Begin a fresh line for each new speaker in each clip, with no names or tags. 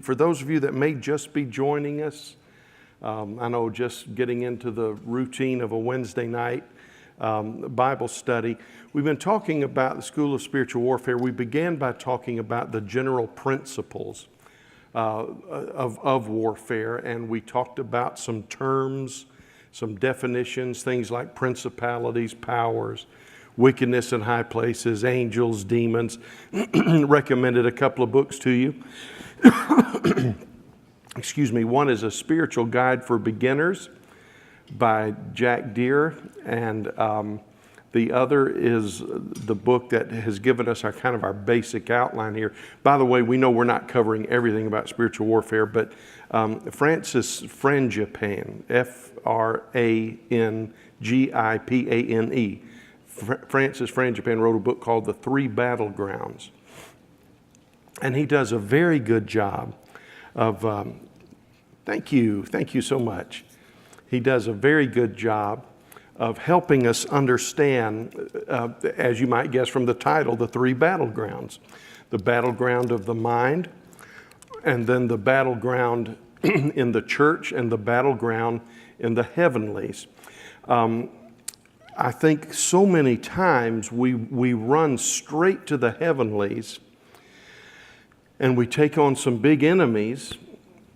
For those of you that may just be joining us, I know just getting into the routine of a Wednesday night Bible study, we've been talking about the School of Spiritual Warfare. We began by talking about the general principles of warfare, and we talked about some terms, some definitions, things like principalities, powers, wickedness in high places, angels, demons. Recommended a couple of books to you. Excuse me. One is A Spiritual Guide for Beginners by Jack Deere, and the other is the book that has given us our kind of our basic outline here. By the way, we know we're not covering everything about spiritual warfare, but Francis Frangipane, F-R-A-N-G-I-P-A-N-E, Francis Frangipane wrote a book called The Three Battlegrounds. And he does a very good job of, thank you so much. He does a very good job of helping us understand, as you might guess from the title, the three battlegrounds. The battleground of the mind, and then the battleground in the church, and the battleground in the heavenlies. I think so many times we run straight to the heavenlies and we take on some big enemies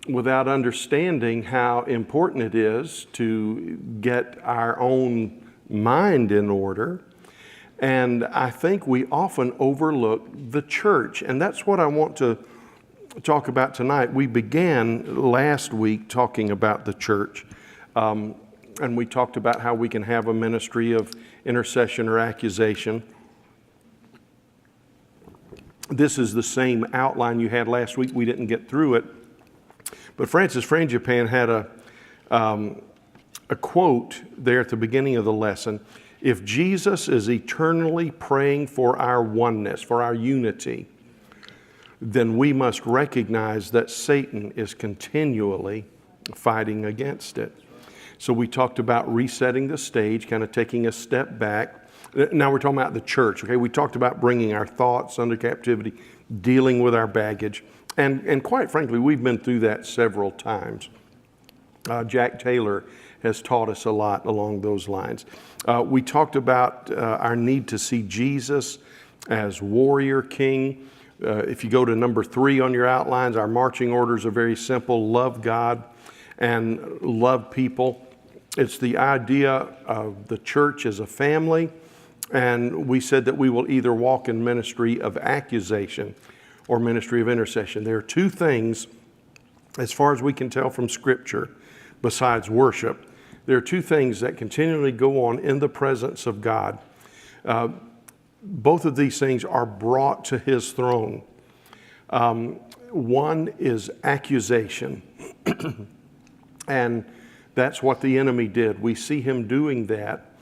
without understanding how important it is to get our own mind in order. And I think we often overlook the church, and that's what I want to talk about tonight. We began last week talking about the church, and we talked about how we can have a ministry of intercession or accusation. This is the same outline you had last week. We didn't get through it. But Francis Frangipane had a quote there at the beginning of the lesson. If Jesus is eternally praying for our oneness, for our unity, then we must recognize that Satan is continually fighting against it. So we talked about resetting the stage, kind of taking a step back. Now we're talking about the church, okay? We talked about bringing our thoughts under captivity, dealing with our baggage. And quite frankly, we've been through that several times. Jack Taylor has taught us a lot along those lines. We talked about our need to see Jesus as warrior king. If you go to number 3 on your outlines, our marching orders are very simple. Love God and love people. It's the idea of the church as a family. And we said that we will either walk in ministry of accusation or ministry of intercession. There are two things, as far as we can tell from Scripture, besides worship. There are two things that continually go on in the presence of God. Both of these things are brought to His throne. One is accusation. And that's what the enemy did. We see him doing that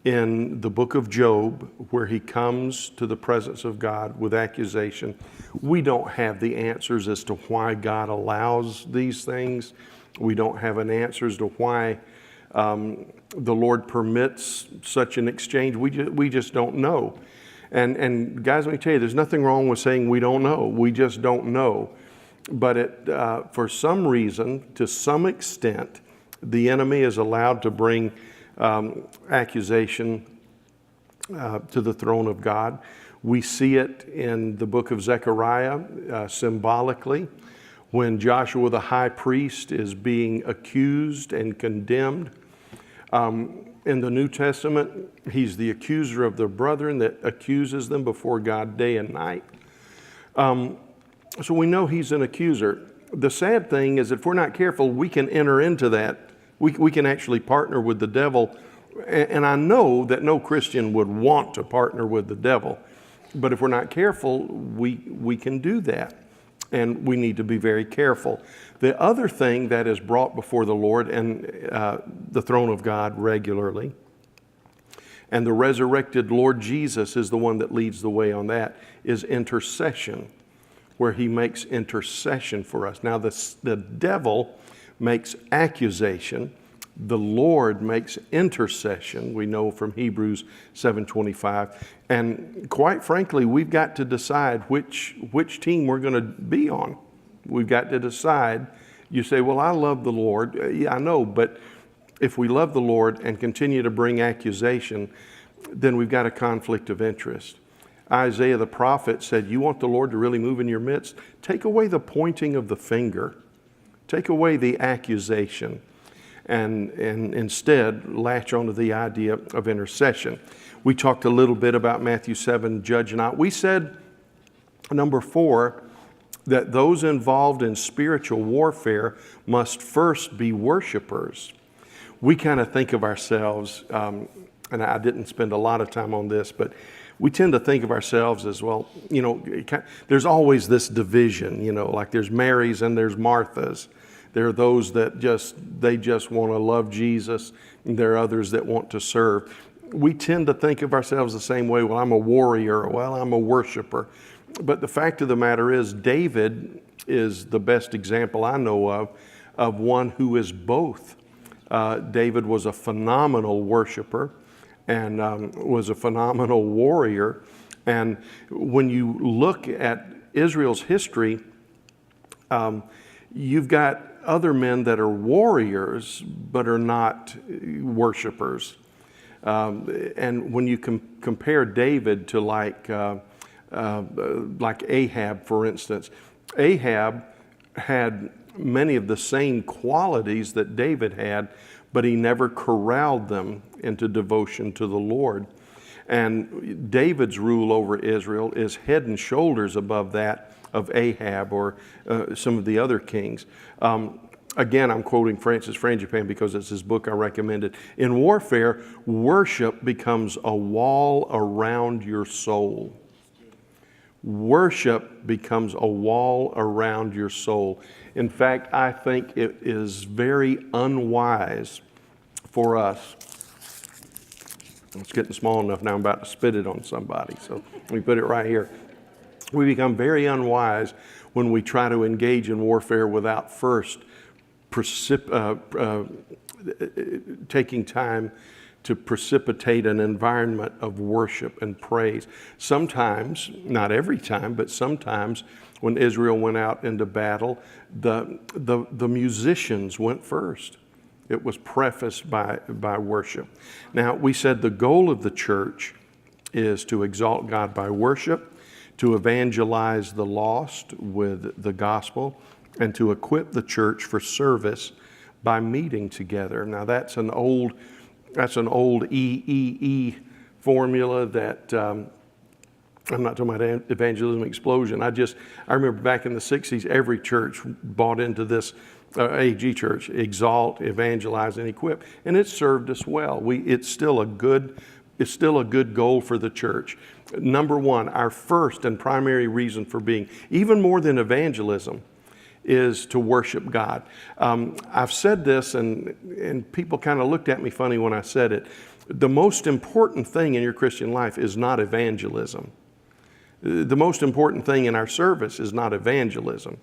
in the book of Job, where he comes to the presence of God with accusation. We don't have the answers as to why God allows these things. We don't have an answer as to why the Lord permits such an exchange. We just don't know. And guys, let me tell you, there's nothing wrong with saying we don't know. We just don't know. But for some reason, to some extent, the enemy is allowed to bring accusation to the throne of God. We see it in the book of Zechariah symbolically, when Joshua the high priest is being accused and condemned. In the New Testament, he's the accuser of the brethren that accuses them before God day and night. So we know he's an accuser. The sad thing is, if we're not careful, we can enter into that. We can actually partner with the devil. And I know that no Christian would want to partner with the devil. But if we're not careful, we can do that. And we need to be very careful. The other thing that is brought before the Lord and the throne of God regularly, and the resurrected Lord Jesus is the one that leads the way on that, is intercession, where He makes intercession for us. Now the devil makes accusation. The Lord makes intercession. We know from Hebrews 7:25. And quite frankly, we've got to decide which team we're going to be on. We've got to decide. You say, well, I love the Lord. Yeah, I know, but if we love the Lord and continue to bring accusation, then we've got a conflict of interest. Isaiah the prophet said, you want the Lord to really move in your midst? Take away the pointing of the finger. Take away the accusation. And instead latch onto the idea of intercession. We talked a little bit about Matthew 7, judge not. We said, number 4, that those involved in spiritual warfare must first be worshipers. We kind of think of ourselves, and I didn't spend a lot of time on this, but we tend to think of ourselves as, well, you know, there's always this division, you know, like there's Marys and there's Marthas. There are those that just want to love Jesus, and there are others that want to serve. We tend to think of ourselves the same way. Well, I'm a warrior. Well, I'm a worshiper. But the fact of the matter is, David is the best example I know of one who is both. David was a phenomenal worshiper and was a phenomenal warrior. And when you look at Israel's history, you've got other men that are warriors but are not worshipers. And when you compare David to like Ahab, for instance, Ahab had many of the same qualities that David had, but he never corralled them into devotion to the Lord. And David's rule over Israel is head and shoulders above that of Ahab or some of the other kings. Again, I'm quoting Francis Frangipane because it's his book I recommended. In warfare, worship becomes a wall around your soul. Worship becomes a wall around your soul. In fact, I think it is very unwise for us. It's getting small enough now, I'm about to spit it on somebody, so let me put it right here. We become very unwise when we try to engage in warfare without first taking time to precipitate an environment of worship and praise. Sometimes, not every time, but sometimes when Israel went out into battle, the musicians went first. It was prefaced by worship. Now, we said the goal of the church is to exalt God by worship, to evangelize the lost with the gospel, and to equip the church for service by meeting together. Now that's an old EEE formula that I'm not talking about evangelism explosion. I remember back in the 60s, every church bought into this AG church, exalt, evangelize, and equip, and it served us well. It's still a good goal for the church. Number 1, our first and primary reason for being, even more than evangelism, is to worship God. I've said this, and people kind of looked at me funny when I said it. The most important thing in your Christian life is not evangelism. The most important thing in our service is not evangelism.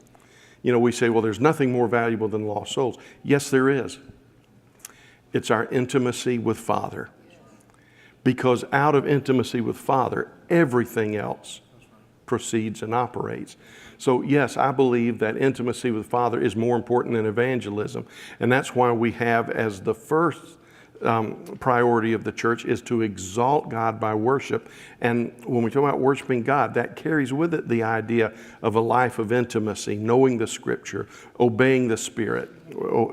You know, we say, well, there's nothing more valuable than lost souls. Yes, there is. It's our intimacy with Father. Because out of intimacy with Father, everything else proceeds and operates. So yes, I believe that intimacy with Father is more important than evangelism. And that's why we have as the first priority of the church is to exalt God by worship. And when we talk about worshiping God, that carries with it the idea of a life of intimacy, knowing the Scripture, obeying the Spirit,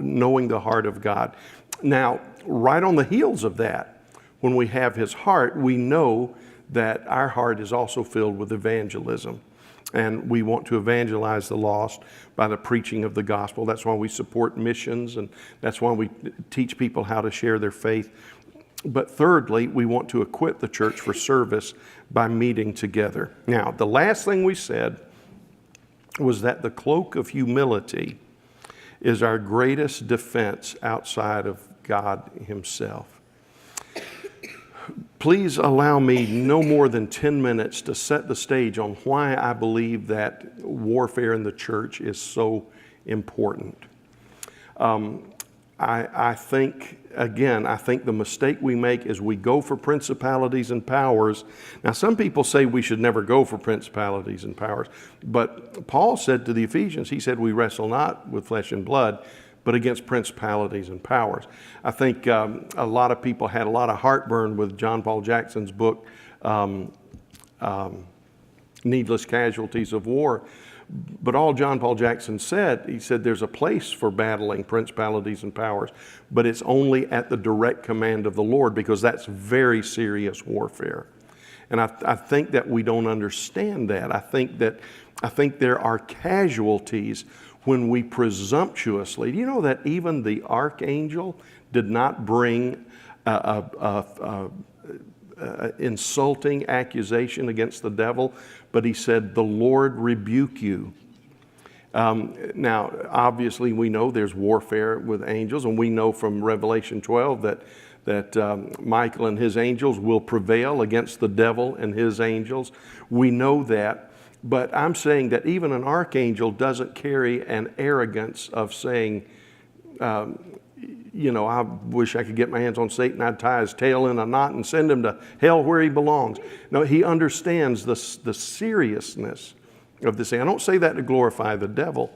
knowing the heart of God. Now, right on the heels of that, when we have His heart, we know that our heart is also filled with evangelism. And we want to evangelize the lost by the preaching of the gospel. That's why we support missions, and that's why we teach people how to share their faith. But thirdly, we want to equip the church for service by meeting together. Now, the last thing we said was that the cloak of humility is our greatest defense outside of God Himself. Please allow me no more than 10 minutes to set the stage on why I believe that warfare in the church is so important. I think, again, I think the mistake we make is we go for principalities and powers. Now, some people say we should never go for principalities and powers, but Paul said to the Ephesians, he said, we wrestle not with flesh and blood, but against principalities and powers. I think a lot of people had a lot of heartburn with John Paul Jackson's book, Needless Casualties of War. But all John Paul Jackson said, he said there's a place for battling principalities and powers, but it's only at the direct command of the Lord, because that's very serious warfare. And I think that we don't understand that. I think there are casualties when we presumptuously, do you know that even the archangel did not bring insulting accusation against the devil, but he said, the Lord rebuke you. Now, obviously, we know there's warfare with angels, and we know from Revelation 12 that Michael and his angels will prevail against the devil and his angels. We know that, but I'm saying that even an archangel doesn't carry an arrogance of saying, I wish I could get my hands on Satan. I'd tie his tail in a knot and send him to hell where he belongs. No, he understands the seriousness of this thing. I don't say that to glorify the devil,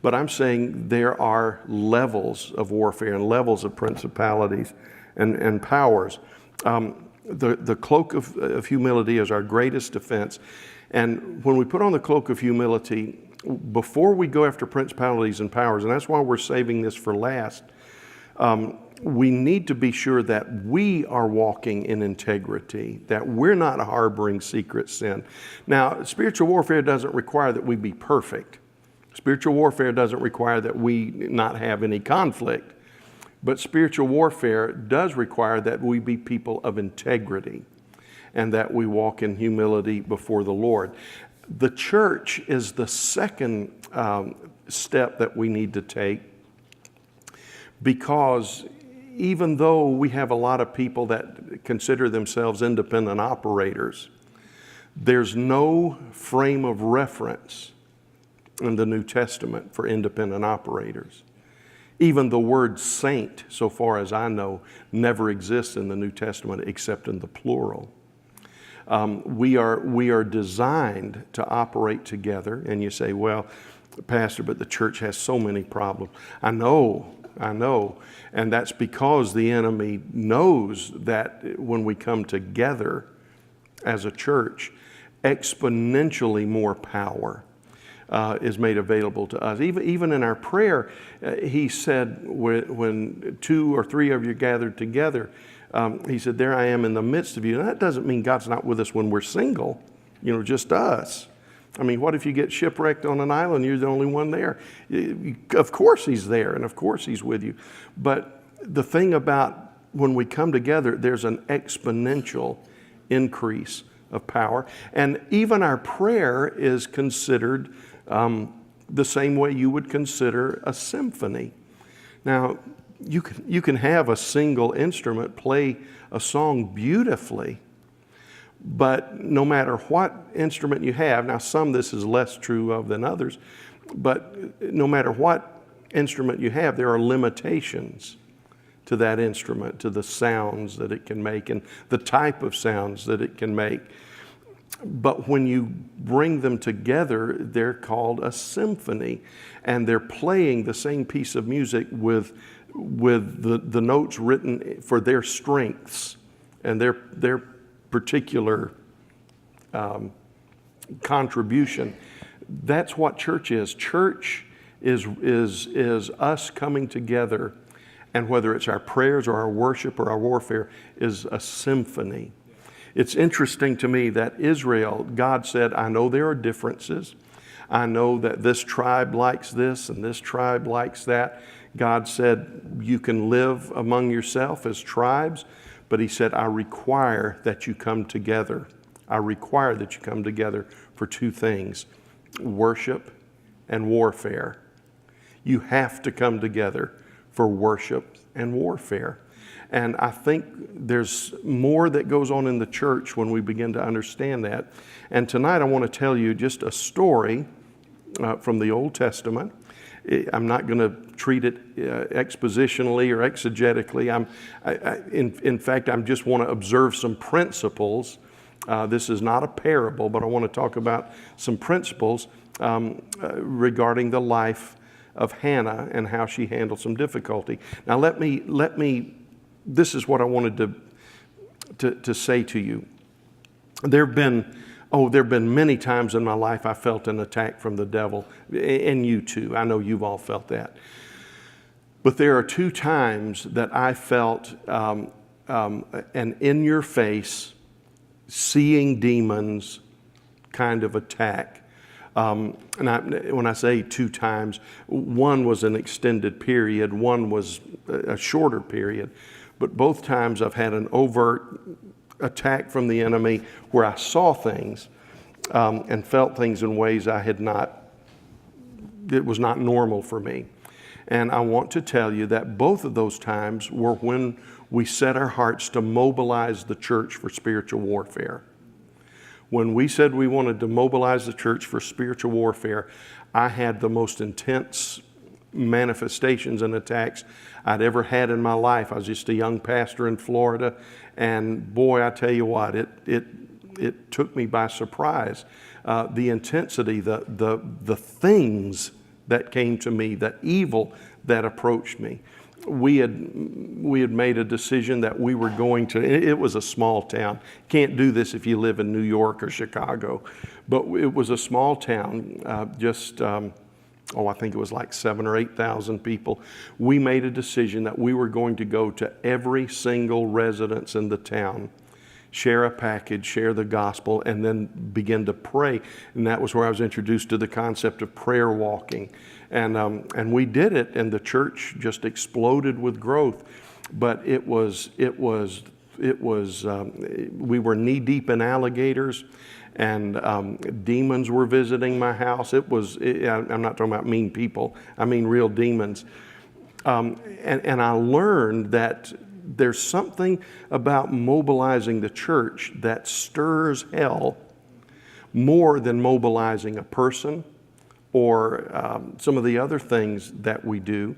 but I'm saying there are levels of warfare and levels of principalities and powers. The cloak of humility is our greatest defense. And when we put on the cloak of humility, before we go after principalities and powers, and that's why we're saving this for last, we need to be sure that we are walking in integrity, that we're not harboring secret sin. Now, spiritual warfare doesn't require that we be perfect. Spiritual warfare doesn't require that we not have any conflict. But spiritual warfare does require that we be people of integrity and that we walk in humility before the Lord. The church is the second step that we need to take, because even though we have a lot of people that consider themselves independent operators, there's no frame of reference in the New Testament for independent operators. Even the word saint, so far as I know, never exists in the New Testament except in the plural. We are designed to operate together. And you say, well, Pastor, but the church has so many problems. I know. And that's because the enemy knows that when we come together as a church, exponentially more power is made available to us. Even in our prayer, he said, when 2 or 3 of you gathered together, he said, there I am in the midst of you. And that doesn't mean God's not with us when we're single, just us. I mean, what if you get shipwrecked on an island, you're the only one there? Of course he's there, and of course he's with you. But the thing about when we come together, there's an exponential increase of power. And even our prayer is considered the same way you would consider a symphony. Now, you can have a single instrument play a song beautifully, but no matter what instrument you have, now some this is less true of than others, but no matter what instrument you have, there are limitations to that instrument, to the sounds that it can make and the type of sounds that it can make. But when you bring them together, they're called a symphony, and they're playing the same piece of music with the notes written for their strengths and their particular contribution. That's what church is. Church is us coming together, and whether it's our prayers or our worship or our warfare, is a symphony. It's interesting to me that Israel, God said, I know there are differences. I know that this tribe likes this and this tribe likes that. God said, you can live among yourself as tribes, but he said, I require that you come together. I require that you come together for 2 things, worship and warfare. You have to come together for worship and warfare. And I think there's more that goes on in the church when we begin to understand that. And tonight I want to tell you just a story from the Old Testament. I'm not going to treat it expositionally or exegetically. In fact, I just want to observe some principles. This is not a parable, but I want to talk about some principles regarding the life of Hannah and how she handled some difficulty. Now, let me. This is what I wanted to say to you. There have been many times in my life I felt an attack from the devil, and you too. I know you've all felt that. But there are 2 times that I felt an in-your-face, seeing demons kind of attack. When I say 2 times, one was an extended period, one was a shorter period. But both times I've had an overt attack from the enemy where I saw things and felt things in ways it was not normal for me. And I want to tell you that both of those times were when we set our hearts to mobilize the church for spiritual warfare. When we said we wanted to mobilize the church for spiritual warfare, I had the most intense manifestations and attacks I'd ever had in my life. I was just a young pastor in Florida, and boy, I tell you what, it took me by surprise. The intensity, the things that came to me, the evil that approached me. We had made a decision that we were going to, it was a small town. Can't do this if you live in New York or Chicago, but it was a small town, I think it was like 7,000 or 8,000 people. We made a decision that we were going to go to every single residence in the town, share a package, share the gospel, and then begin to pray. And that was where I was introduced to the concept of prayer walking. And we did it, and the church just exploded with growth. But we were knee deep in alligators, and demons were visiting my house. I'm not talking about mean people. I mean real demons. And I learned that there's something about mobilizing the church that stirs hell more than mobilizing a person or some of the other things that we do.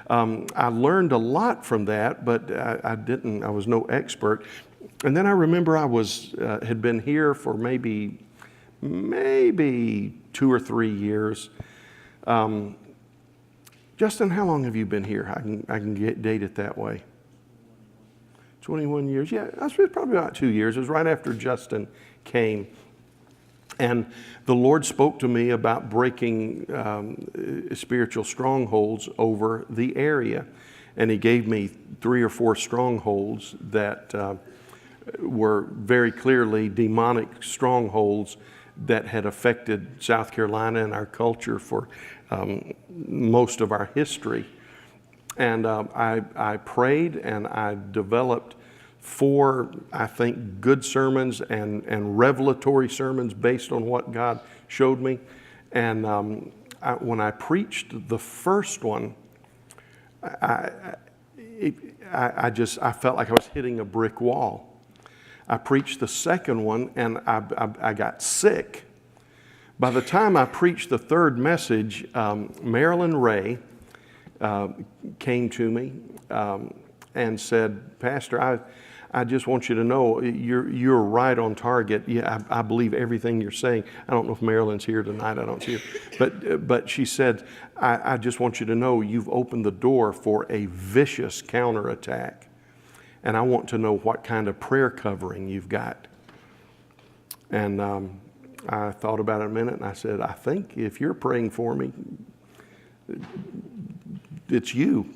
I learned a lot from that, but I was no expert. And then I remember I had been here for maybe 2 or 3 years. Justin, how long have you been here? I can date it that way. 21 years. Yeah, that's probably about 2 years. It was right after Justin came. And the Lord spoke to me about breaking spiritual strongholds over the area. And He gave me 3 or 4 strongholds that were very clearly demonic strongholds that had affected South Carolina and our culture for most of our history. And I prayed, and I developed 4, I think, good sermons and revelatory sermons based on what God showed me. And when I preached the first one, I felt like I was hitting a brick wall. I preached the second one, and I got sick. By the time I preached the third message, Marilyn Ray came to me and said, "Pastor, I just want you to know you're right on target. Yeah, I believe everything you're saying." I don't know if Marilyn's here tonight. I don't see her. But she said, I just want you to know you've opened the door for a vicious counterattack. And I want to know what kind of prayer covering you've got." And I thought about it a minute, and I said, "I think if you're praying for me, it's you."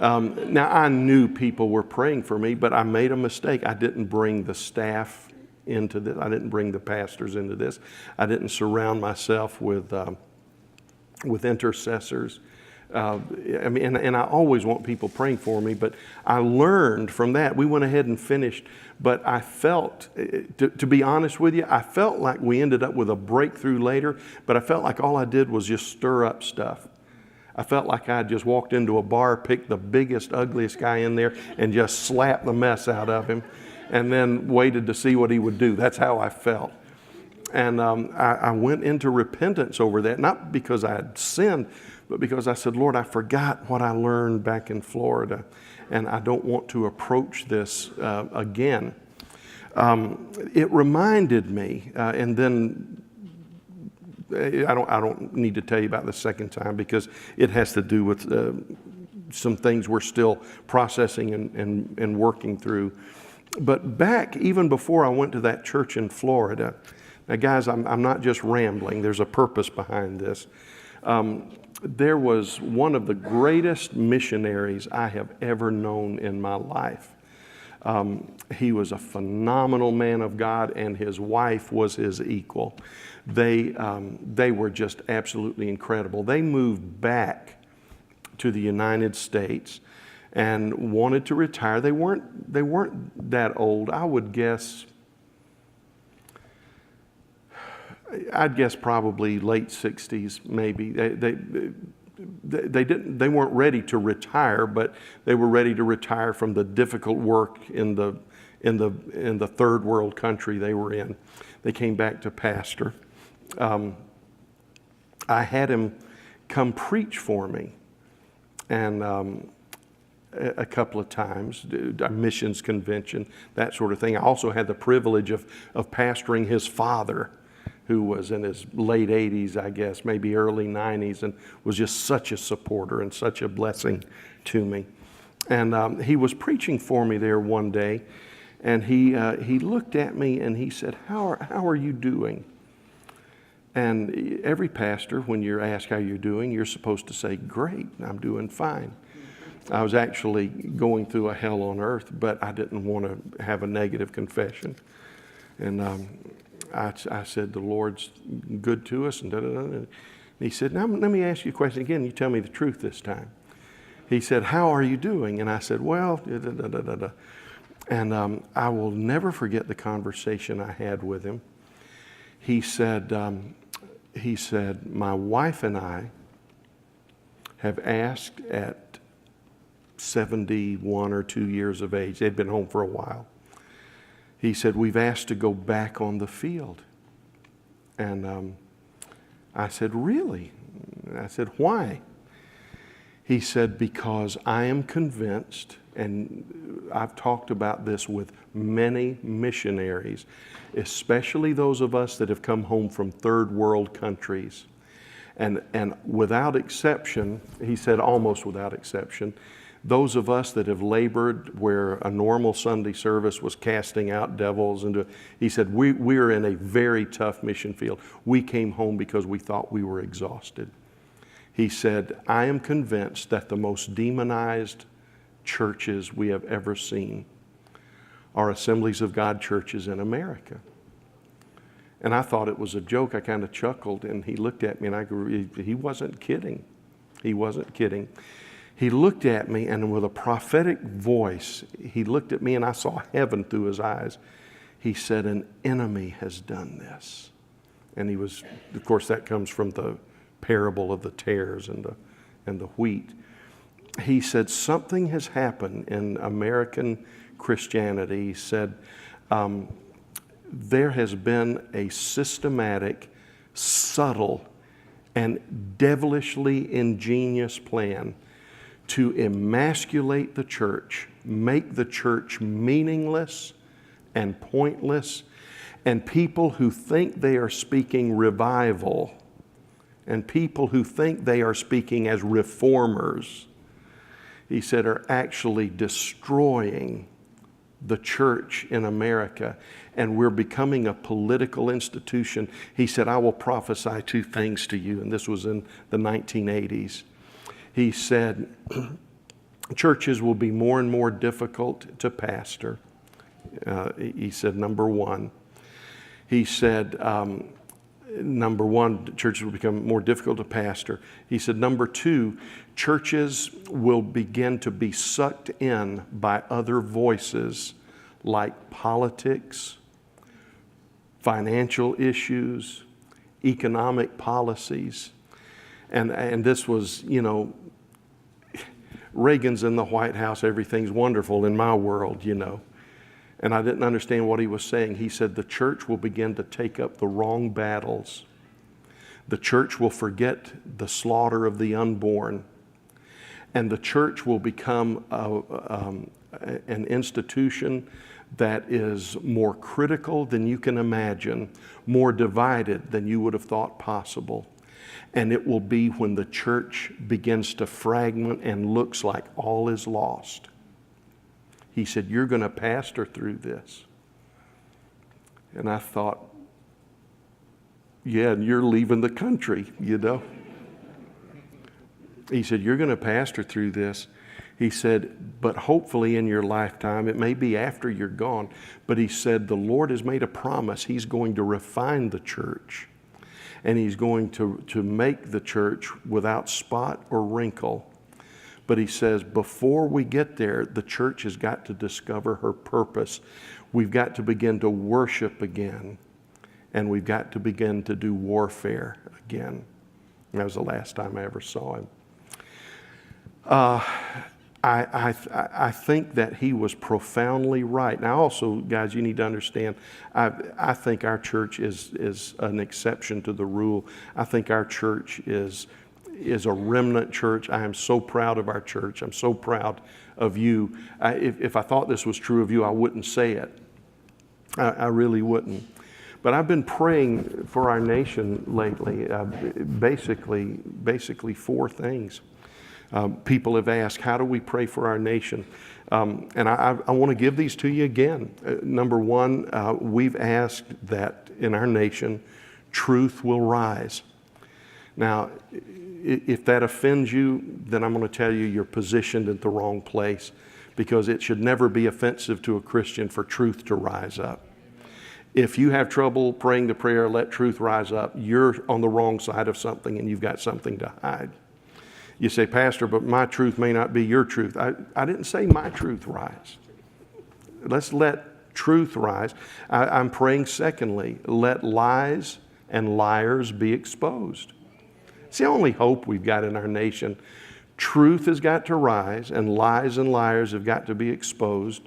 Now, I knew people were praying for me, but I made a mistake. I didn't bring the staff into this. I didn't bring the pastors into this. I didn't surround myself with intercessors. And I always want people praying for me, but I learned from that. We went ahead and finished, but I felt, to be honest with you, I felt like we ended up with a breakthrough later, but I felt like all I did was just stir up stuff. I felt like I just walked into a bar, picked the biggest, ugliest guy in there, and just slapped the mess out of him, and then waited to see what he would do. That's how I felt. And I went into repentance over that, not because I had sinned, but because I said, Lord, I forgot what I learned back in Florida, and I don't want to approach this again. It reminded me, and then I don't need to tell you about the second time because it has to do with some things we're still processing and working through. But back, even before I went to that church in Florida, now guys, I'm not just rambling, there's a purpose behind this. There was one of the greatest missionaries I have ever known in my life. He was a phenomenal man of God, and his wife was his equal. They were just absolutely incredible. They moved back to the United States and wanted to retire. They weren't that old. I'd guess probably late 60s, maybe. They weren't ready to retire, but they were ready to retire from the difficult work in the third world country they were in. They came back to pastor. I had him come preach for me, and a couple of times, a missions convention, that sort of thing. I also had the privilege of pastoring his father, who was in his late 80s, I guess, maybe early 90s, and was just such a supporter and such a blessing to me. And he was preaching for me there one day, and he looked at me and he said, how are you doing? And every pastor, when you're asked how you're doing, you're supposed to say, great, I'm doing fine. I was actually going through a hell on earth, but I didn't want to have a negative confession. And I said, the Lord's good to us, and da-da-da. And he said, now let me ask you a question again. You tell me the truth this time. He said, how are you doing? And I said, well, da-da-da-da-da. And I will never forget the conversation I had with him. He said, my wife and I have asked at 71 or 2 years of age, they'd been home for a while. He said, we've asked to go back on the field. And I said, really? I said, why? He said, because I am convinced, and I've talked about this with many missionaries, especially those of us that have come home from third world countries. And without exception, he said almost without exception, those of us that have labored where a normal Sunday service was casting out devils, he said, we're in a very tough mission field. We came home because we thought we were exhausted. He said, I am convinced that the most demonized churches we have ever seen are Assemblies of God churches in America. And I thought it was a joke. I kind of chuckled, and he looked at me, and he wasn't kidding. He wasn't kidding. He looked at me, and with a prophetic voice, he looked at me, and I saw heaven through his eyes. He said, an enemy has done this. And he was, of course, that comes from the parable of the tares and the wheat. He said, something has happened in American Christianity. He said, there has been a systematic, subtle, and devilishly ingenious plan to emasculate the church, make the church meaningless and pointless, and people who think they are speaking revival and people who think they are speaking as reformers, he said, are actually destroying the church in America, and we're becoming a political institution. He said, I will prophesy two things to you, and this was in the 1980s. He said, churches will be more and more difficult to pastor. He said, number one. He said, number one, churches will become more difficult to pastor. He said, number two, churches will begin to be sucked in by other voices like politics, financial issues, economic policies. And this was, Reagan's in the White House, everything's wonderful in my world, And I didn't understand what he was saying. He said, the church will begin to take up the wrong battles. The church will forget the slaughter of the unborn. And the church will become an institution that is more critical than you can imagine, more divided than you would have thought possible. And it will be when the church begins to fragment and looks like all is lost. He said, you're going to pastor through this. And I thought, yeah, and you're leaving the country, you know. He said, you're going to pastor through this. He said, but hopefully in your lifetime, it may be after you're gone, but he said, the Lord has made a promise. He's going to refine the church, and he's going to make the church without spot or wrinkle. But he says, before we get there, the church has got to discover her purpose. We've got to begin to worship again, and we've got to begin to do warfare again. That was the last time I ever saw him. I think that he was profoundly right. Now also, guys, you need to understand, I think our church is an exception to the rule. I think our church is a remnant church. I am so proud of our church. I'm so proud of you. If I thought this was true of you, I wouldn't say it. I really wouldn't. But I've been praying for our nation lately, basically four things. People have asked, how do we pray for our nation? And I want to give these to you again. Number one, we've asked that in our nation, truth will rise. Now, if that offends you, then I'm going to tell you you're positioned at the wrong place, because it should never be offensive to a Christian for truth to rise up. If you have trouble praying the prayer, let truth rise up, you're on the wrong side of something and you've got something to hide. You say, Pastor, but my truth may not be your truth. I didn't say my truth rise. Let's let truth rise. I'm praying, secondly, let lies and liars be exposed. It's the only hope we've got in our nation. Truth has got to rise, and liars have got to be exposed.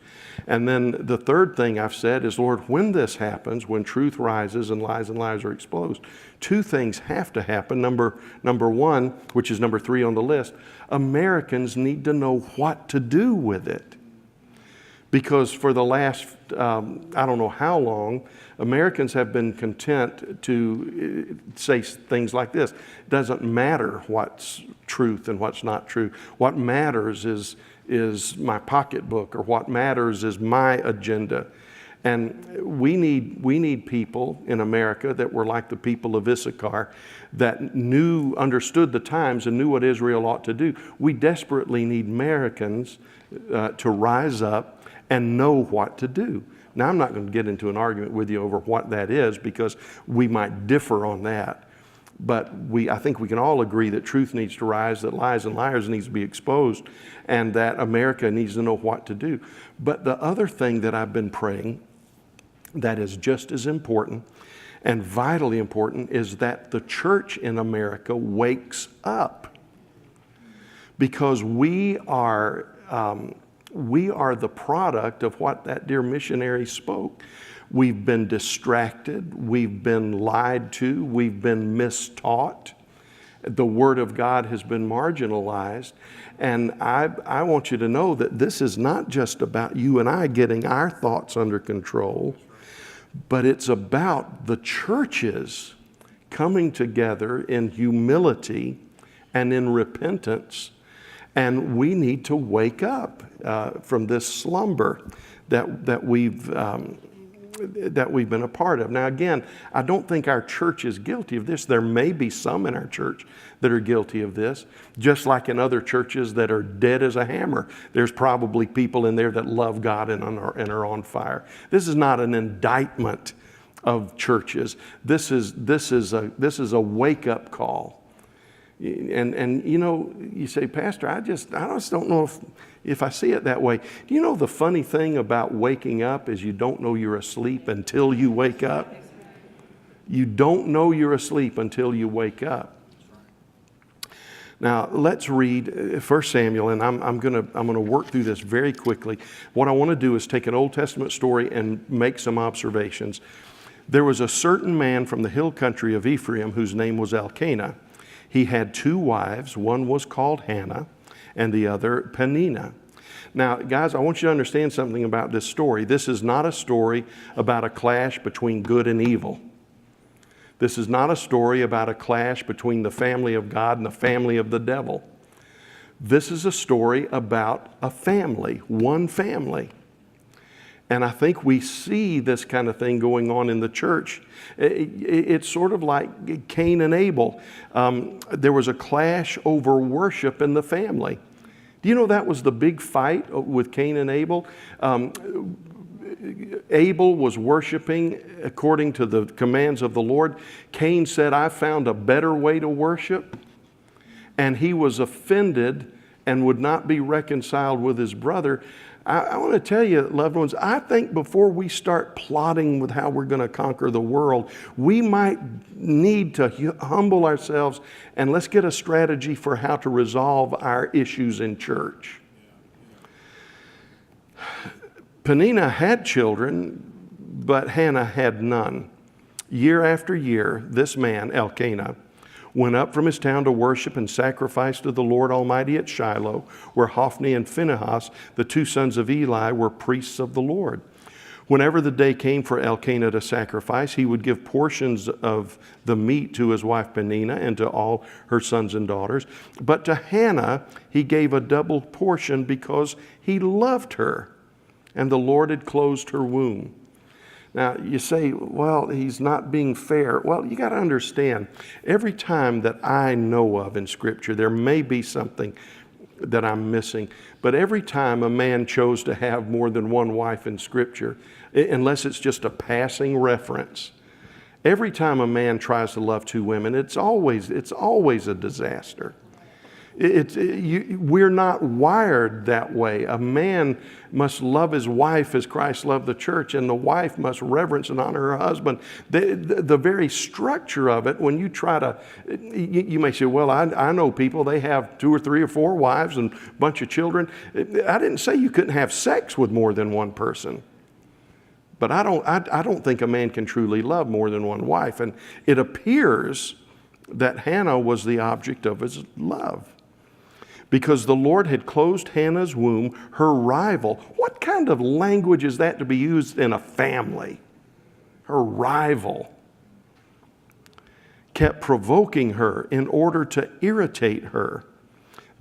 And then the third thing I've said is, Lord, when this happens, when truth rises and liars are exposed, two things have to happen. Number one, which is number 3 on the list, Americans need to know what to do with it. Because for the last, I don't know how long, Americans have been content to say things like this. It doesn't matter what's truth and what's not true. What matters is my pocketbook, or what matters is my agenda. And we need people in America that were like the people of Issachar, that understood the times and knew what Israel ought to do. We desperately need Americans to rise up and know what to do. Now, I'm not going to get into an argument with you over what that is, because we might differ on that. But I think we can all agree that truth needs to rise, that lies and liars needs to be exposed, and that America needs to know what to do. But the other thing that I've been praying that is just as important and vitally important is that the church in America wakes up. Because we are the product of what that dear missionary spoke. We've been distracted. We've been lied to. We've been mistaught. The Word of God has been marginalized. And I want you to know that this is not just about you and I getting our thoughts under control, but it's about the churches coming together in humility and in repentance. And we need to wake up from this slumber that we've been a part of. Now, again, I don't think our church is guilty of this. There may be some in our church that are guilty of this, just like in other churches that are dead as a hammer. There's probably people in there that love God and are on fire. This is not an indictment of churches. This is a wake-up call. And you know, you say, Pastor, I just don't know if I see it that way. Do you know the funny thing about waking up is you don't know you're asleep until you wake up? You don't know you're asleep until you wake up. Now, let's read 1 Samuel, and I'm gonna work through this very quickly. What I want to do is take an Old Testament story and make some observations. There was a certain man from the hill country of Ephraim whose name was Elkanah. He had 2 wives. One was called Hannah, and the other Peninnah. Now, guys, I want you to understand something about this story. This is not a story about a clash between good and evil. This is not a story about a clash between the family of God and the family of the devil. This is a story about a family, one family. And I think we see this kind of thing going on in the church. It's sort of like Cain and Abel. There was a clash over worship in the family. Do you know that was the big fight with Cain and Abel? Abel was worshiping according to the commands of the Lord. Cain said, I found a better way to worship. And he was offended and would not be reconciled with his brother. I want to tell you, loved ones, I think before we start plotting with how we're going to conquer the world, we might need to humble ourselves and let's get a strategy for how to resolve our issues in church. Peninnah had children, but Hannah had none. Year after year, this man, Elkanah, went up from his town to worship and sacrifice to the Lord Almighty at Shiloh, where Hophni and Phinehas, the 2 sons of Eli, were priests of the Lord. Whenever the day came for Elkanah to sacrifice, he would give portions of the meat to his wife Peninnah and to all her sons and daughters. But to Hannah, he gave a double portion because he loved her, and the Lord had closed her womb. Now, you say, well, he's not being fair. Well, you got to understand, every time that I know of in Scripture, there may be something that I'm missing. But every time a man chose to have more than one wife in Scripture, unless it's just a passing reference, every time a man tries to love 2 women, it's always a disaster. We're not wired that way. A man must love his wife as Christ loved the church, and the wife must reverence and honor her husband. The very structure of it, when you try to, you may say, well, I know people, they have 2 or 3 or 4 wives and a bunch of children. I didn't say you couldn't have sex with more than one person. But I don't think a man can truly love more than one wife. And it appears that Hannah was the object of his love, because the Lord had closed Hannah's womb, her rival. What kind of language is that to be used in a family? Her rival kept provoking her in order to irritate her.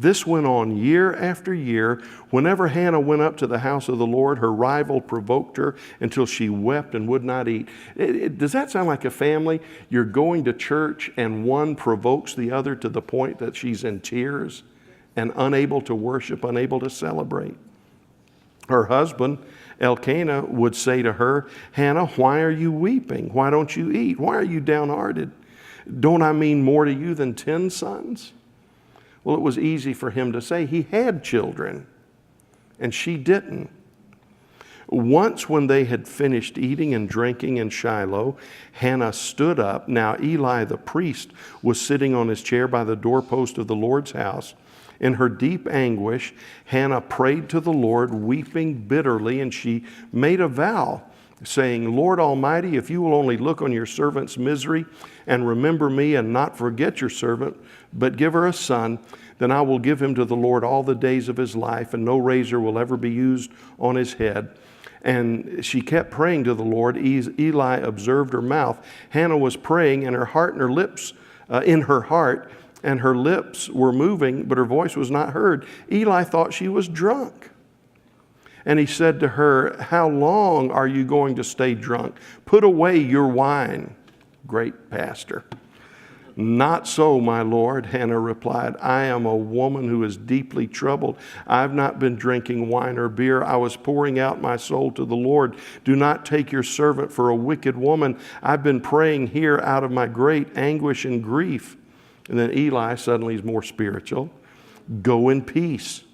This went on year after year. Whenever Hannah went up to the house of the Lord, her rival provoked her until she wept and would not eat. Does that sound like a family? You're going to church and one provokes the other to the point that she's in tears and unable to worship, unable to celebrate. Her husband, Elkanah, would say to her, Hannah, why are you weeping? Why don't you eat? Why are you downhearted? Don't I mean more to you than 10 sons? Well, it was easy for him to say he had children, and she didn't. Once when they had finished eating and drinking in Shiloh, Hannah stood up. Now Eli the priest was sitting on his chair by the doorpost of the Lord's house. In her deep anguish, Hannah prayed to the Lord, weeping bitterly, and she made a vow, saying, Lord Almighty, if you will only look on your servant's misery and remember me and not forget your servant, but give her a son, then I will give him to the Lord all the days of his life, and no razor will ever be used on his head. And she kept praying to the Lord. Eli observed her mouth. Hannah was praying, and her heart and her lips, in her heart, and her lips were moving, but her voice was not heard. Eli thought she was drunk. And he said to her, how long are you going to stay drunk? Put away your wine. Great pastor. Not so, my Lord, Hannah replied. I am a woman who is deeply troubled. I have not been drinking wine or beer. I was pouring out my soul to the Lord. Do not take your servant for a wicked woman. I've been praying here out of my great anguish and grief. And then Eli suddenly is more spiritual. Go in peace,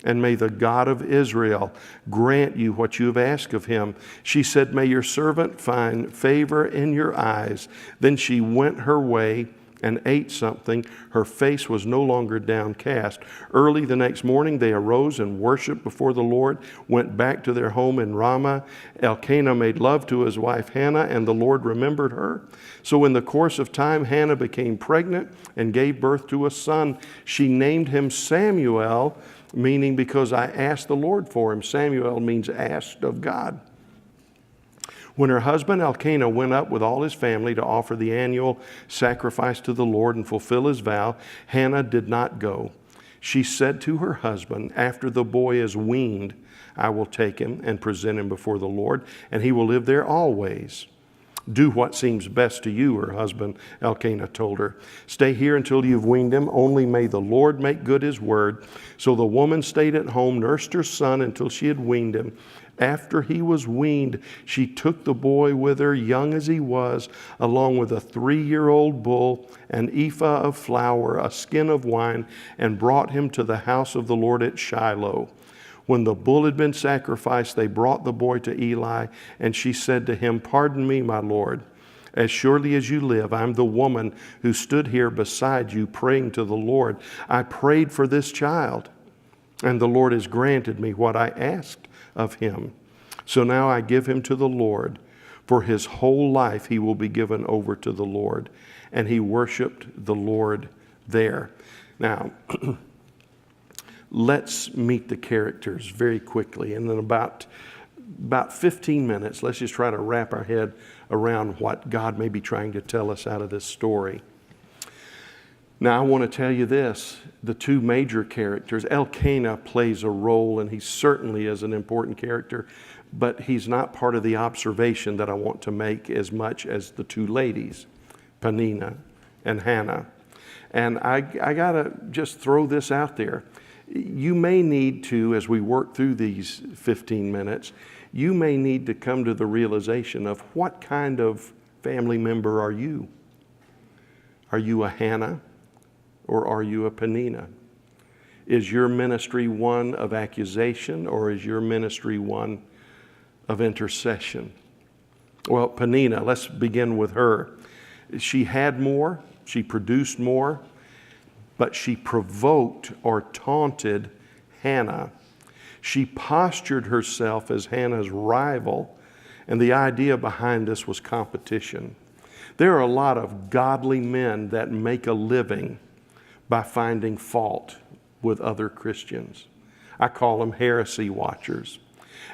and may the God of Israel grant you what you have asked of him. She said, may your servant find favor in your eyes. Then she went her way and ate something. Her face was no longer downcast. Early the next morning they arose and worshiped before the Lord, went back to their home in Ramah. Elkanah made love to his wife Hannah, and the Lord remembered her. So in the course of time, Hannah became pregnant and gave birth to a son. She named him Samuel, meaning because I asked the Lord for him. Samuel means asked of God. When her husband Elkanah went up with all his family to offer the annual sacrifice to the Lord and fulfill his vow, Hannah did not go. She said to her husband, after the boy is weaned, I will take him and present him before the Lord, and he will live there always. Do what seems best to you, her husband Elkanah told her. Stay here until you've weaned him. Only may the Lord make good his word. So the woman stayed at home, nursed her son until she had weaned him. After he was weaned, she took the boy with her, young as he was, along with a 3-year-old bull, an ephah of flour, a skin of wine, and brought him to the house of the Lord at Shiloh. When the bull had been sacrificed, they brought the boy to Eli, and she said to him, Pardon me, my Lord. As surely as you live, I'm the woman who stood here beside you praying to the Lord. I prayed for this child, and the Lord has granted me what I asked of him. So now I give him to the Lord. For his whole life he will be given over to the Lord. And he worshiped the Lord there. Now, let's meet the characters very quickly. And in about 15 minutes, let's just try to wrap our head around what God may be trying to tell us out of this story. Now, I want to tell you this. The two major characters, Elkanah plays a role, and he certainly is an important character, but he's not part of the observation that I want to make as much as the two ladies, Peninnah and Hannah. And I got to just throw this out there. You may need to, as we work through these 15 minutes, you may need to come to the realization of what kind of family member are you? Are you a Hannah? Or are you a Peninnah? Is your ministry one of accusation, or is your ministry one of intercession? Well, Peninnah, let's begin with her. She had more, she produced more, but she provoked or taunted Hannah. She postured herself as Hannah's rival, and the idea behind this was competition. There are a lot of godly men that make a living by finding fault with other Christians. I call them heresy watchers.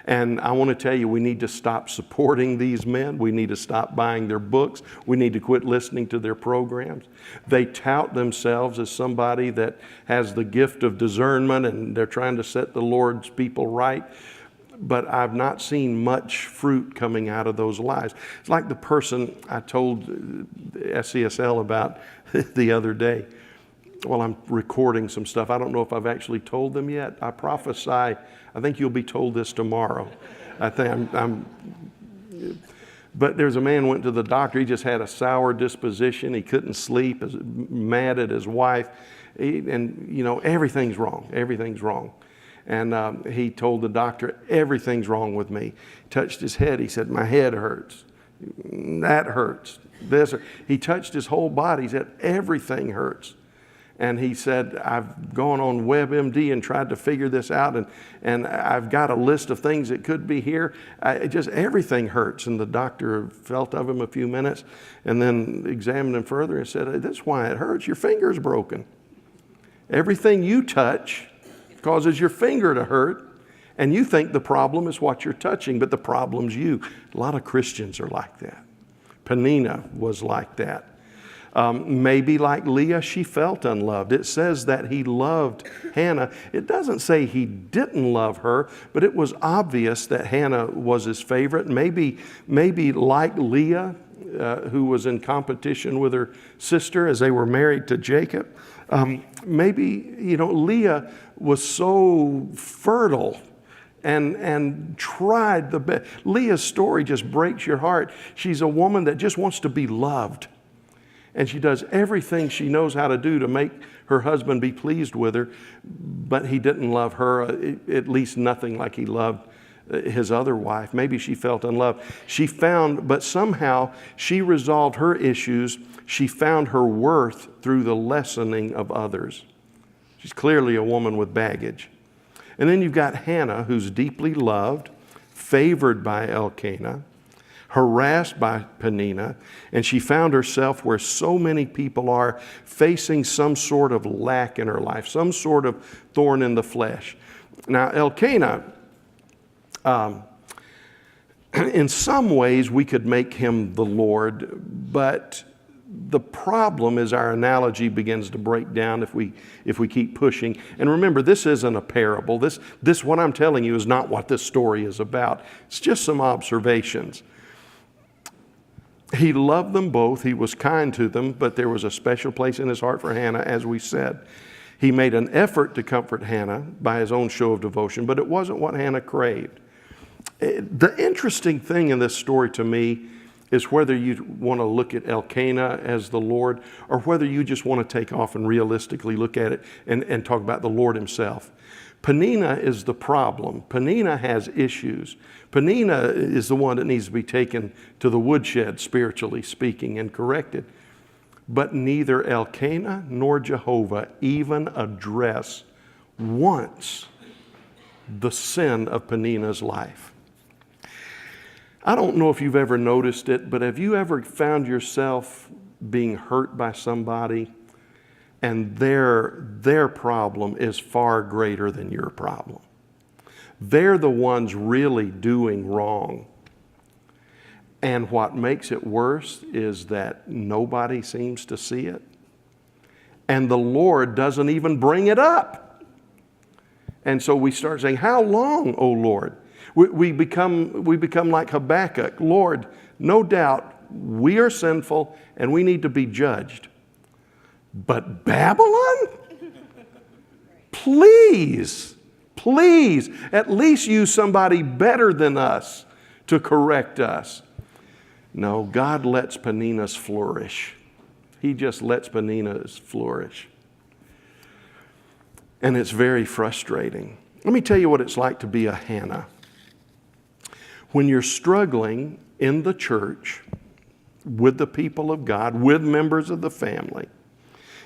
And I want to tell you, we need to stop supporting these men. We need to stop buying their books. We need to quit listening to their programs. They tout themselves as somebody that has the gift of discernment, and they're trying to set the Lord's people right. But I've not seen much fruit coming out of those lives. It's like the person I told SCSL about the other day. Well, I'm recording some stuff. I don't know if I've actually told them yet. I prophesy, I think you'll be told this tomorrow. I think but there's a man went to the doctor. He just had a sour disposition. He couldn't sleep, mad at his wife. And, you know, everything's wrong. Everything's wrong. And he told the doctor, everything's wrong with me. Touched his head. He said, my head hurts. That hurts. This. He touched his whole body. He said, everything hurts. And he said, I've gone on WebMD and tried to figure this out, and I've got a list of things that could be here. Just everything hurts. And the doctor felt of him a few minutes and then examined him further and said, that's why it hurts. Your finger's broken. Everything you touch causes your finger to hurt, and you think the problem is what you're touching, but the problem's you. A lot of Christians are like that. Peninnah was like that. Maybe like Leah, she felt unloved. It says that he loved Hannah. It doesn't say he didn't love her, but it was obvious that Hannah was his favorite. Maybe like Leah, who was in competition with her sister as they were married to Jacob. Maybe, Leah was so fertile and tried the best. Leah's story just breaks your heart. She's a woman that just wants to be loved. And she does everything she knows how to do to make her husband be pleased with her, but he didn't love her, at least nothing like he loved his other wife. Maybe she felt unloved. But somehow she resolved her issues. She found her worth through the lessening of others. She's clearly a woman with baggage. And then you've got Hannah, who's deeply loved, favored by Elkanah, harassed by Peninnah, and she found herself where so many people are, facing some sort of lack in her life, some sort of thorn in the flesh. Now, Elkanah, in some ways we could make him the Lord, but the problem is our analogy begins to break down if we keep pushing. And remember, this isn't a parable. This what I'm telling you is not what this story is about. It's just some observations. He loved them both. He was kind to them, but there was a special place in his heart for Hannah, as we said. He made an effort to comfort Hannah by his own show of devotion, but it wasn't what Hannah craved. The interesting thing in this story to me is whether you want to look at Elkanah as the Lord or whether you just want to take off and realistically look at it and talk about the Lord himself. Peninnah is the problem. Peninnah has issues. Peninnah is the one that needs to be taken to the woodshed, spiritually speaking, and corrected. But neither Elkanah nor Jehovah even address once the sin of Peninnah's life. I don't know if you've ever noticed it, but have you ever found yourself being hurt by somebody and their problem is far greater than your problem? They're the ones really doing wrong. And what makes it worse is that nobody seems to see it. And the Lord doesn't even bring it up. And so we start saying, how long, O Lord? We become like Habakkuk. Lord, no doubt we are sinful and we need to be judged. But Babylon? Please, at least use somebody better than us to correct us. No, God lets Peninnah's flourish. He just lets Peninnah's flourish. And it's very frustrating. Let me tell you what it's like to be a Hannah. When you're struggling in the church with the people of God, with members of the family,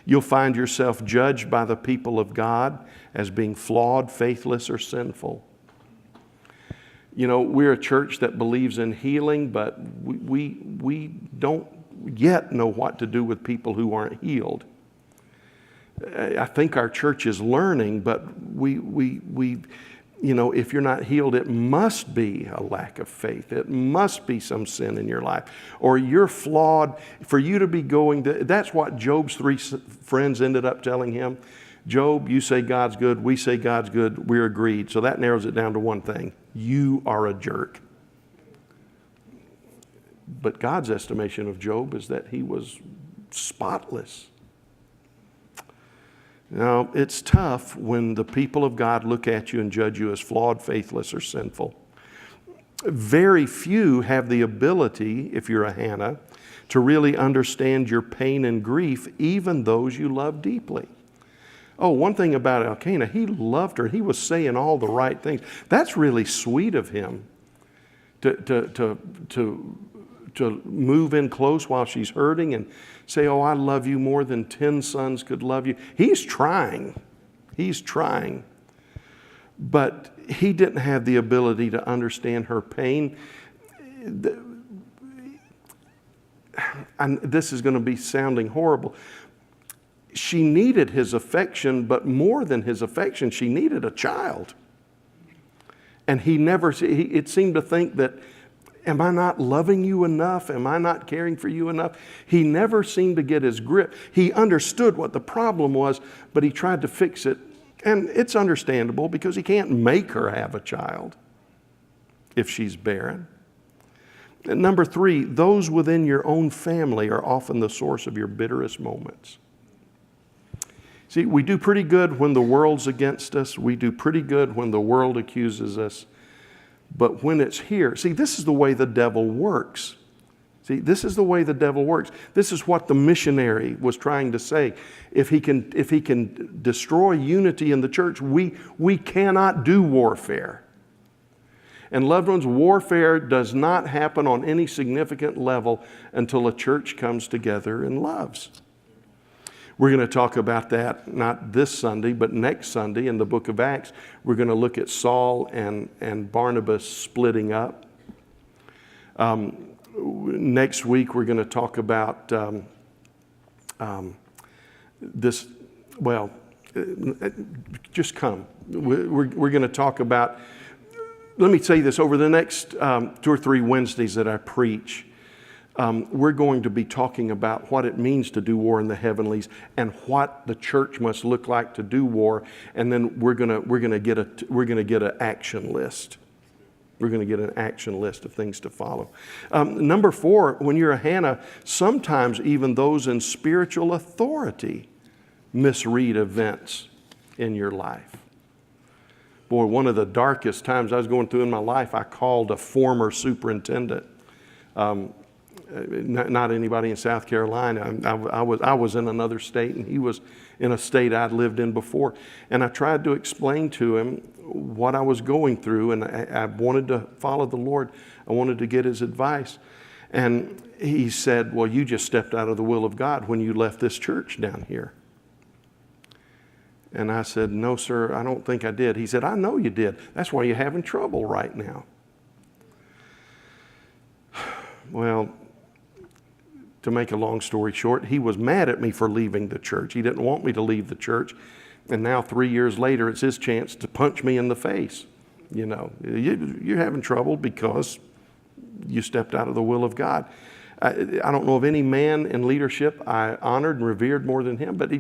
you'll find yourself judged by the people of God as being flawed, faithless, or sinful. You know, we're a church that believes in healing, but we don't yet know what to do with people who aren't healed. I think our church is learning, but if you're not healed, it must be a lack of faith. It must be some sin in your life. Or you're flawed. For you to be that's what Job's three friends ended up telling him. Job, you say God's good. We say God's good. We're agreed. So that narrows it down to one thing. You are a jerk. But God's estimation of Job is that he was spotless. Now, it's tough when the people of God look at you and judge you as flawed, faithless, or sinful. Very few have the ability, if you're a Hannah, to really understand your pain and grief, even those you love deeply. Oh, one thing about Elkanah, he loved her. He was saying all the right things. That's really sweet of him to move in close while she's hurting and say, oh, I love you more than 10 sons could love you. He's trying. But he didn't have the ability to understand her pain. And this is going to be sounding horrible. She needed his affection, but more than his affection, she needed a child. And it seemed to think that, am I not loving you enough? Am I not caring for you enough? He never seemed to get his grip. He understood what the problem was, but he tried to fix it. And it's understandable because he can't make her have a child if she's barren. And number 3, those within your own family are often the source of your bitterest moments. See, we do pretty good when the world's against us. We do pretty good when the world accuses us. But when it's here, see, this is the way the devil works. This is what the missionary was trying to say. If he can destroy unity in the church, we cannot do warfare. And loved ones, warfare does not happen on any significant level until a church comes together and loves. We're going to talk about that not this Sunday, but next Sunday in the book of Acts. We're going to look at Saul and Barnabas splitting up. Next week, we're going to talk about this. Well, just come. We're going to talk about, let me say this, over the next 2 or 3 Wednesdays that I preach, we're going to be talking about what it means to do war in the heavenlies and what the church must look like to do war. And then we're going to get an action list. We're going to get an action list of things to follow. Number 4, when you're a Hannah, sometimes even those in spiritual authority misread events in your life. Boy, one of the darkest times I was going through in my life, I called a former superintendent. Not anybody in South Carolina. I was in another state, and he was in a state I'd lived in before. And I tried to explain to him what I was going through, and I wanted to follow the Lord. I wanted to get his advice. And he said, well, you just stepped out of the will of God when you left this church down here. And I said, no, sir, I don't think I did. He said, I know you did. That's why you're having trouble right now. Well, to make a long story short, he was mad at me for leaving the church. He didn't want me to leave the church. And now 3 years later, it's his chance to punch me in the face. You know, you're having trouble because you stepped out of the will of God. I don't know of any man in leadership I honored and revered more than him, but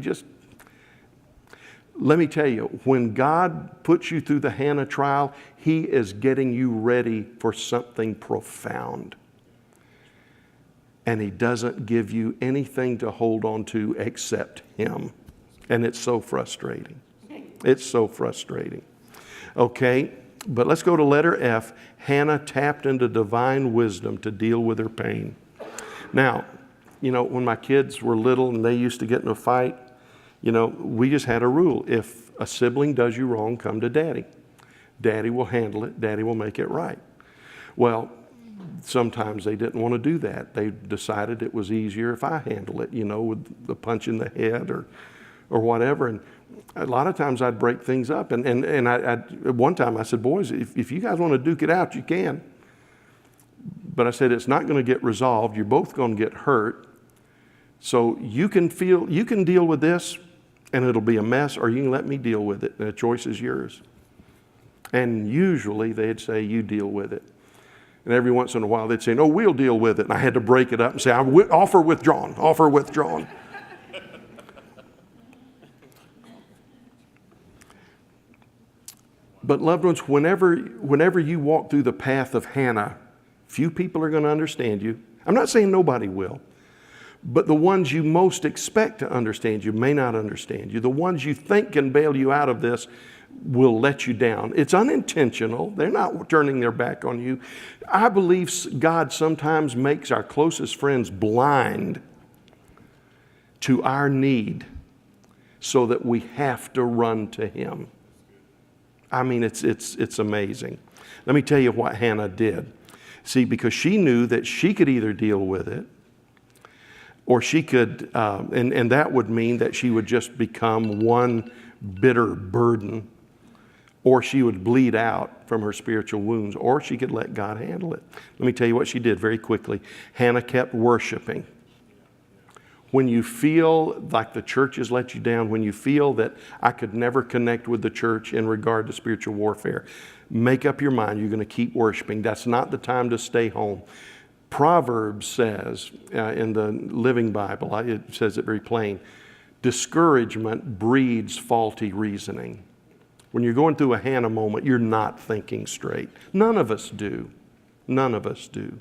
let me tell you, when God puts you through the Hannah trial, he is getting you ready for something profound. And he doesn't give you anything to hold on to except him. And it's so frustrating. It's so frustrating. Okay, but let's go to letter F. Hannah tapped into divine wisdom to deal with her pain. Now, you know, when my kids were little and they used to get in a fight, you know, we just had a rule. If a sibling does you wrong, come to Daddy. Daddy will handle it. Daddy will make it right. Well, sometimes they didn't want to do that. They decided it was easier if I handle it, you know, with the punch in the head or whatever. And a lot of times I'd break things up. And one time I said, boys, if you guys want to duke it out, you can. But I said, it's not going to get resolved. You're both going to get hurt. So you can deal with this and it'll be a mess, or you can let me deal with it. And the choice is yours. And usually they'd say, you deal with it. And every once in a while they'd say, no, we'll deal with it. And I had to break it up and say, offer withdrawn, offer withdrawn. But loved ones, whenever you walk through the path of Hannah, few people are going to understand you. I'm not saying nobody will. But the ones you most expect to understand you may not understand you. The ones you think can bail you out of this will let you down. It's unintentional. They're not turning their back on you. I believe God sometimes makes our closest friends blind to our need so that we have to run to Him. I mean, it's amazing. Let me tell you what Hannah did. See, because she knew that she could either deal with it, or she could, and that would mean that she would just become one bitter burden, or she would bleed out from her spiritual wounds, or she could let God handle it. Let me tell you what she did very quickly. Hannah kept worshiping. When you feel like the church has let you down, when you feel that I could never connect with the church in regard to spiritual warfare, make up your mind you're going to keep worshiping. That's not the time to stay home. Proverbs says, in the Living Bible, it says it very plain, discouragement breeds faulty reasoning. When you're going through a Hannah moment, you're not thinking straight. None of us do. None of us do.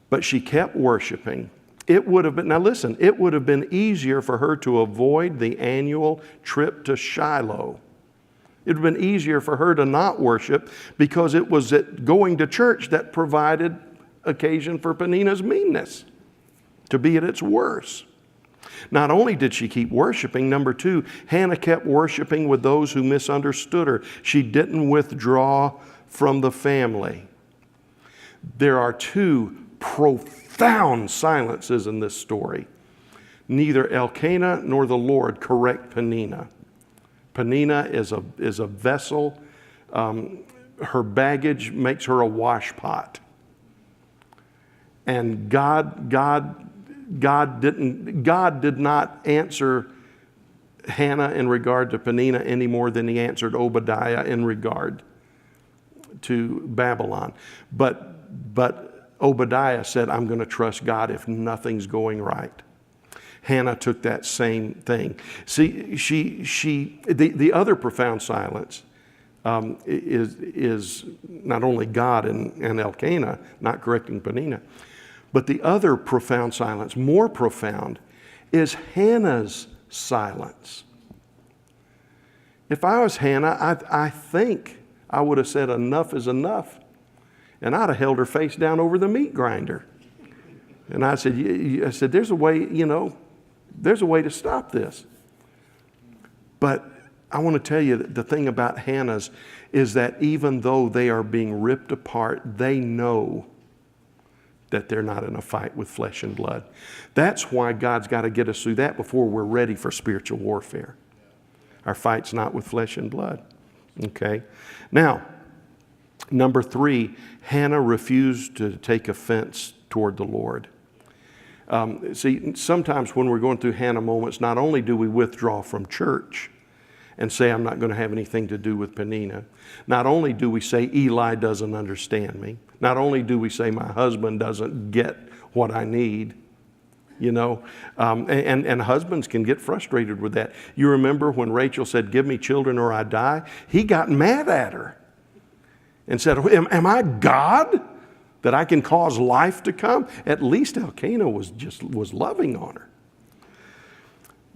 But she kept worshiping. It would have been, now listen, it would have been easier for her to avoid the annual trip to Shiloh. It would have been easier for her to not worship because it was going to church that provided occasion for Penina's meanness to be at its worst. Not only did she keep worshiping, number 2, Hannah kept worshiping with those who misunderstood her. She didn't withdraw from the family. There are two profound silences in this story. Neither Elkanah nor the Lord correct Peninnah. Peninnah is a vessel. Her baggage makes her a washpot. And God did not answer Hannah in regard to Peninnah any more than he answered Obadiah in regard to Babylon. But Obadiah said, I'm going to trust God if nothing's going right. Hannah took that same thing. See, the other profound silence is not only God and Elkanah not correcting Peninnah, but the other profound silence, more profound, is Hannah's silence. If I was Hannah, I think I would have said enough is enough. And I'd have held her face down over the meat grinder. And I said, there's a way, there's a way to stop this. But I want to tell you that the thing about Hannah's is that even though they are being ripped apart, they know that they're not in a fight with flesh and blood. That's why God's got to get us through that before we're ready for spiritual warfare. Our fight's not with flesh and blood. Okay? Now, number 3, Hannah refused to take offense toward the Lord. Sometimes when we're going through Hannah moments, not only do we withdraw from church and say, I'm not going to have anything to do with Peninnah. Not only do we say, Eli doesn't understand me. Not only do we say, my husband doesn't get what I need. And husbands can get frustrated with that. You remember when Rachel said, give me children or I die? He got mad at her and said, am I God that I can cause life to come? At least Elkanah was loving on her.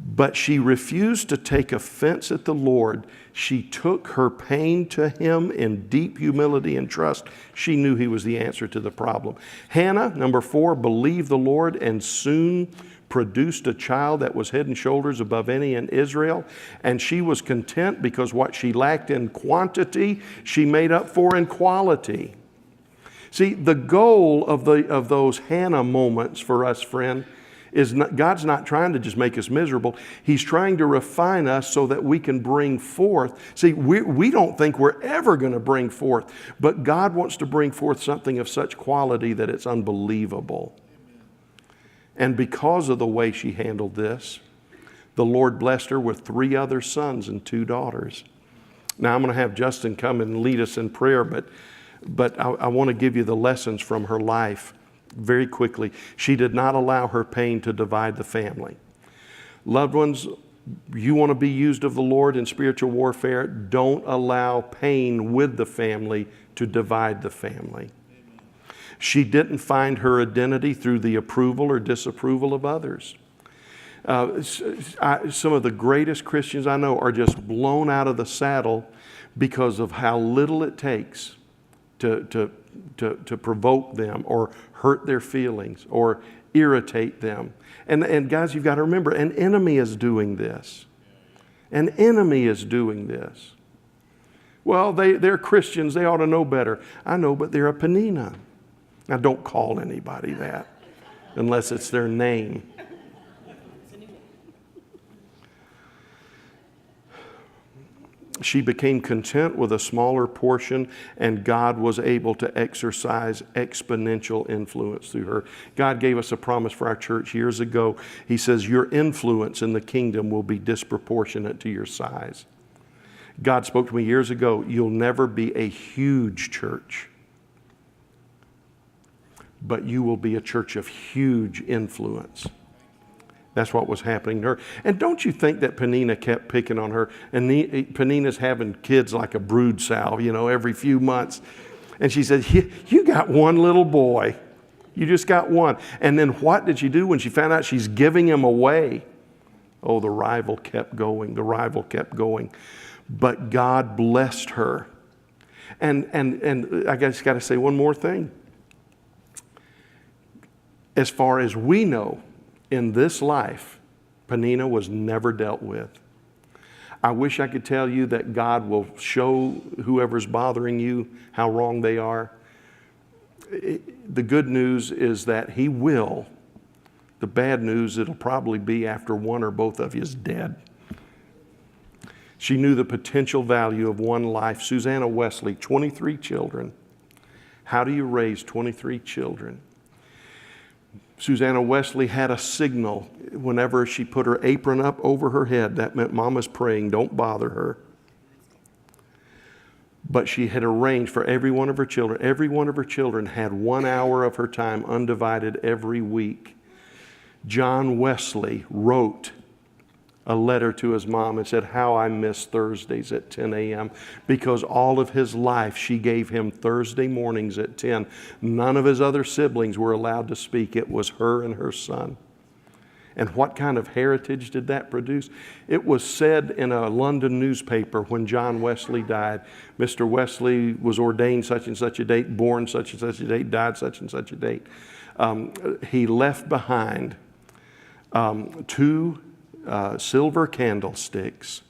But she refused to take offense at the Lord. She took her pain to him in deep humility and trust. She knew he was the answer to the problem. Hannah, number 4, believed the Lord and soon produced a child that was head and shoulders above any in Israel. And she was content because what she lacked in quantity, she made up for in quality. See, the goal of those Hannah moments for us, friend, is God's not trying to just make us miserable. He's trying to refine us so that we can bring forth. See, we don't think we're ever going to bring forth, but God wants to bring forth something of such quality that it's unbelievable. And because of the way she handled this, the Lord blessed her with 3 other sons and 2 daughters. Now, I'm going to have Justin come and lead us in prayer, but I want to give you the lessons from her life. Very quickly. She did not allow her pain to divide the family. Loved ones, you want to be used of the Lord in spiritual warfare, don't allow pain with the family to divide the family. She didn't find her identity through the approval or disapproval of others. Some of the greatest Christians I know are just blown out of the saddle because of how little it takes to provoke them or hurt their feelings or irritate them. And guys, you've got to remember, an enemy is doing this. An enemy is doing this. Well, they're Christians. They ought to know better. I know, but they're a Peninnah. Now, don't call anybody that unless it's their name. She became content with a smaller portion, and God was able to exercise exponential influence through her. God gave us a promise for our church years ago. He says, your influence in the kingdom will be disproportionate to your size. God spoke to me years ago, you'll never be a huge church, but you will be a church of huge influence. That's what was happening to her. And don't you think that Peninnah kept picking on her? And Peninnah's having kids like a brood sow, every few months. And she said, you got one little boy. You just got one. And then what did she do when she found out she's giving him away? Oh, the rival kept going. The rival kept going. But God blessed her. And I just got to say one more thing. As far as we know, in this life, Peninnah was never dealt with. I wish I could tell you that God will show whoever's bothering you how wrong they are. The good news is that He will. The bad news, it'll probably be after one or both of you is dead. She knew the potential value of one life. Susanna Wesley, 23 children. How do you raise 23 children? Susanna Wesley had a signal whenever she put her apron up over her head. That meant Mama's praying, don't bother her. But she had arranged for every one of her children. Every one of her children had 1 hour of her time undivided every week. John Wesley wrote a letter to his mom and said, how I miss Thursdays at 10 a.m. because all of his life she gave him Thursday mornings at 10. None of his other siblings were allowed to speak. It was her and her son. And what kind of heritage did that produce? It was said in a London newspaper when John Wesley died, Mr. Wesley was ordained such and such a date, born such and such a date, died such and such a date. He left behind 2 silver candlesticks,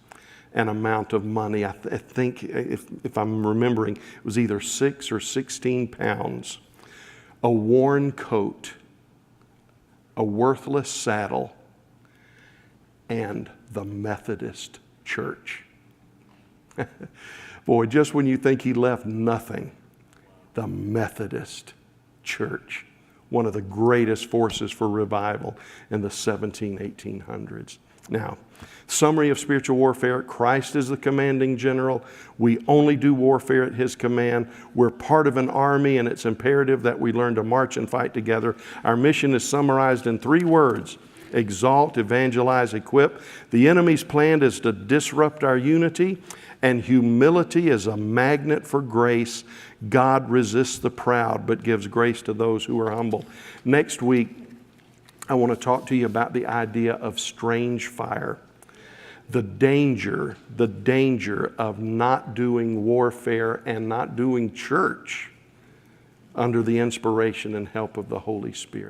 an amount of money. I think, if I'm remembering, it was either 6 or 16 pounds, a worn coat, a worthless saddle, and the Methodist Church. Boy, just when you think he left nothing, the Methodist Church, one of the greatest forces for revival in the 1800s. Now, summary of spiritual warfare. Christ is the commanding general. We only do warfare at His command. We're part of an army, and it's imperative that we learn to march and fight together. Our mission is summarized in 3 words: exalt, evangelize, equip. The enemy's plan is to disrupt our unity, and humility is a magnet for grace. God resists the proud, but gives grace to those who are humble. Next week, I want to talk to you about the idea of strange fire. The danger of not doing warfare and not doing church under the inspiration and help of the Holy Spirit.